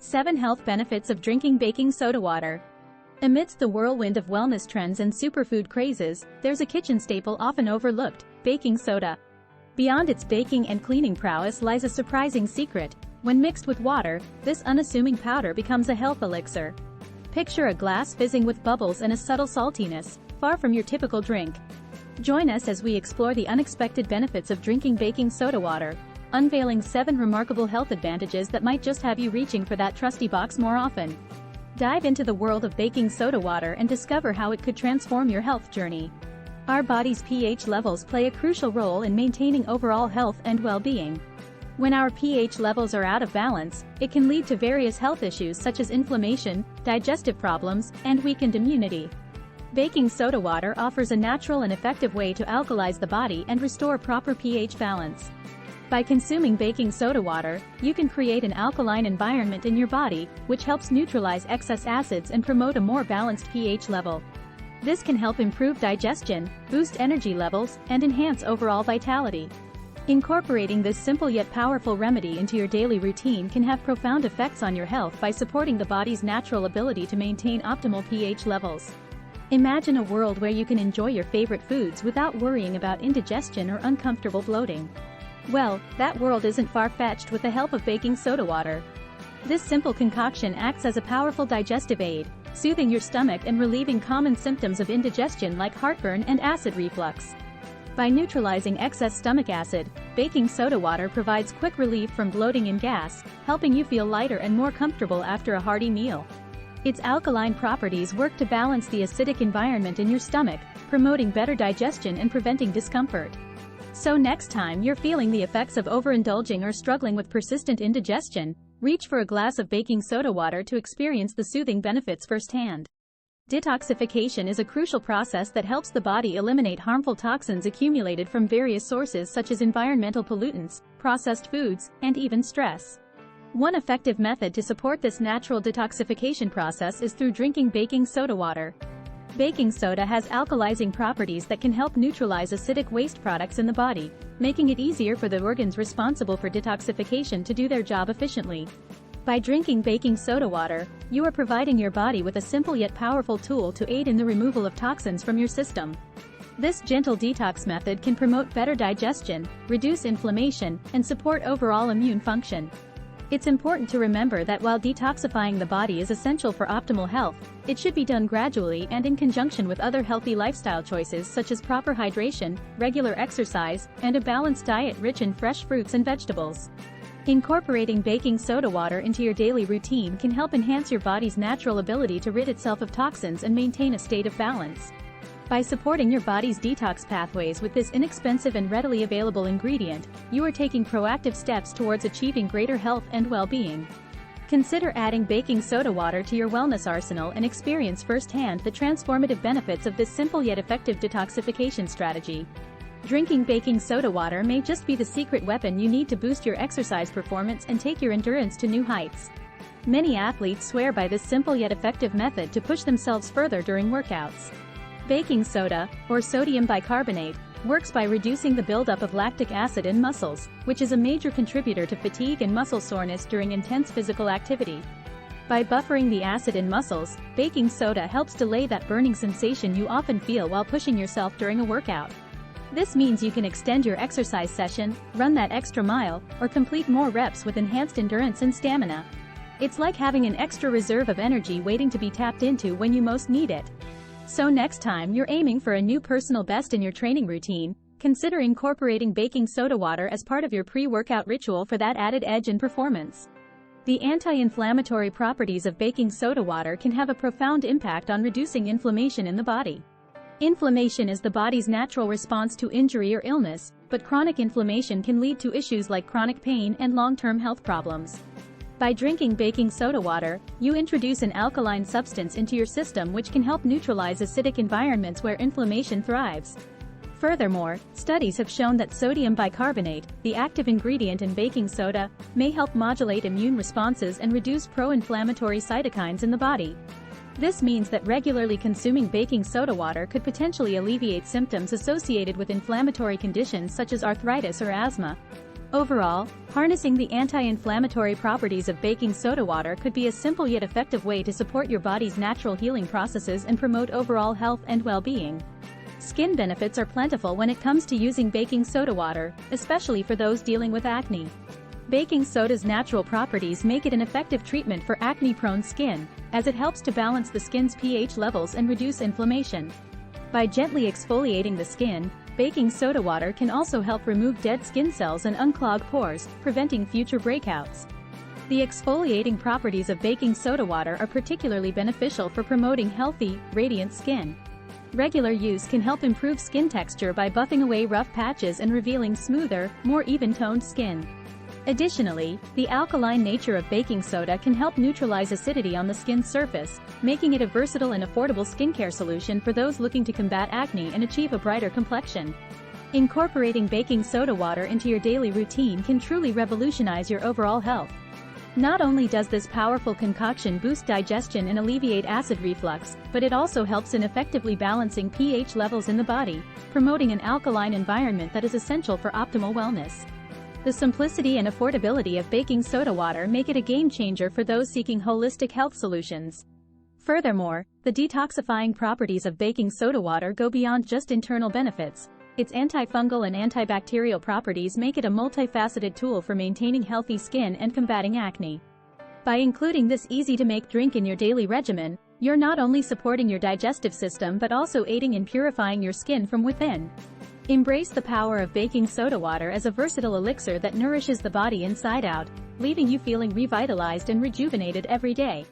7 Health Benefits of Drinking Baking Soda Water. Amidst the whirlwind of wellness trends and superfood crazes, there's a kitchen staple often overlooked: baking soda. Beyond its baking and cleaning prowess lies a surprising secret. When mixed with water, this unassuming powder becomes a health elixir. Picture a glass fizzing with bubbles and a subtle saltiness, far from your typical drink. Join us as we explore the unexpected benefits of drinking baking soda water, unveiling 7 remarkable health advantages that might just have you reaching for that trusty box more often. Dive into the world of baking soda water and discover how it could transform your health journey. Our body's pH levels play a crucial role in maintaining overall health and well-being. When our pH levels are out of balance, it can lead to various health issues such as inflammation, digestive problems, and weakened immunity. Baking soda water offers a natural and effective way to alkalize the body and restore proper pH balance. By consuming baking soda water, you can create an alkaline environment in your body, which helps neutralize excess acids and promote a more balanced pH level. This can help improve digestion, boost energy levels, and enhance overall vitality. Incorporating this simple yet powerful remedy into your daily routine can have profound effects on your health by supporting the body's natural ability to maintain optimal pH levels. Imagine a world where you can enjoy your favorite foods without worrying about indigestion or uncomfortable bloating. Well, that world isn't far-fetched with the help of baking soda water. This simple concoction acts as a powerful digestive aid, soothing your stomach and relieving common symptoms of indigestion like heartburn and acid reflux. By neutralizing excess stomach acid, baking soda water provides quick relief from bloating and gas, helping you feel lighter and more comfortable after a hearty meal. Its alkaline properties work to balance the acidic environment in your stomach, promoting better digestion and preventing discomfort. So next time you're feeling the effects of overindulging or struggling with persistent indigestion, reach for a glass of baking soda water to experience the soothing benefits firsthand. Detoxification is a crucial process that helps the body eliminate harmful toxins accumulated from various sources such as environmental pollutants, processed foods, and even stress. One effective method to support this natural detoxification process is through drinking baking soda water. Baking soda has alkalizing properties that can help neutralize acidic waste products in the body, making it easier for the organs responsible for detoxification to do their job efficiently. By drinking baking soda water, you are providing your body with a simple yet powerful tool to aid in the removal of toxins from your system. This gentle detox method can promote better digestion, reduce inflammation, and support overall immune function. It's important to remember that while detoxifying the body is essential for optimal health, it should be done gradually and in conjunction with other healthy lifestyle choices such as proper hydration, regular exercise, and a balanced diet rich in fresh fruits and vegetables. Incorporating baking soda water into your daily routine can help enhance your body's natural ability to rid itself of toxins and maintain a state of balance. By supporting your body's detox pathways with this inexpensive and readily available ingredient, you are taking proactive steps towards achieving greater health and well-being. Consider adding baking soda water to your wellness arsenal and experience firsthand the transformative benefits of this simple yet effective detoxification strategy. Drinking baking soda water may just be the secret weapon you need to boost your exercise performance and take your endurance to new heights. Many athletes swear by this simple yet effective method to push themselves further during workouts. Baking soda, or sodium bicarbonate, works by reducing the buildup of lactic acid in muscles, which is a major contributor to fatigue and muscle soreness during intense physical activity. By buffering the acid in muscles, baking soda helps delay that burning sensation you often feel while pushing yourself during a workout. This means you can extend your exercise session, run that extra mile, or complete more reps with enhanced endurance and stamina. It's like having an extra reserve of energy waiting to be tapped into when you most need it. So next time you're aiming for a new personal best in your training routine, consider incorporating baking soda water as part of your pre-workout ritual for that added edge in performance. The anti-inflammatory properties of baking soda water can have a profound impact on reducing inflammation in the body. Inflammation is the body's natural response to injury or illness, but chronic inflammation can lead to issues like chronic pain and long-term health problems. By drinking baking soda water, you introduce an alkaline substance into your system which can help neutralize acidic environments where inflammation thrives. Furthermore, studies have shown that sodium bicarbonate, the active ingredient in baking soda, may help modulate immune responses and reduce pro-inflammatory cytokines in the body. This means that regularly consuming baking soda water could potentially alleviate symptoms associated with inflammatory conditions such as arthritis or asthma. Overall, harnessing the anti-inflammatory properties of baking soda water could be a simple yet effective way to support your body's natural healing processes and promote overall health and well-being. Skin benefits are plentiful when it comes to using baking soda water, especially for those dealing with acne. Baking soda's natural properties make it an effective treatment for acne-prone skin, as it helps to balance the skin's pH levels and reduce inflammation. By gently exfoliating the skin, baking soda water can also help remove dead skin cells and unclog pores, preventing future breakouts. The exfoliating properties of baking soda water are particularly beneficial for promoting healthy, radiant skin. Regular use can help improve skin texture by buffing away rough patches and revealing smoother, more even-toned skin. Additionally, the alkaline nature of baking soda can help neutralize acidity on the skin's surface, making it a versatile and affordable skincare solution for those looking to combat acne and achieve a brighter complexion. Incorporating baking soda water into your daily routine can truly revolutionize your overall health. Not only does this powerful concoction boost digestion and alleviate acid reflux, but it also helps in effectively balancing pH levels in the body, promoting an alkaline environment that is essential for optimal wellness. The simplicity and affordability of baking soda water make it a game-changer for those seeking holistic health solutions. Furthermore, the detoxifying properties of baking soda water go beyond just internal benefits. Its antifungal and antibacterial properties make it a multifaceted tool for maintaining healthy skin and combating acne. By including this easy-to-make drink in your daily regimen, you're not only supporting your digestive system but also aiding in purifying your skin from within. Embrace the power of baking soda water as a versatile elixir that nourishes the body inside out, leaving you feeling revitalized and rejuvenated every day.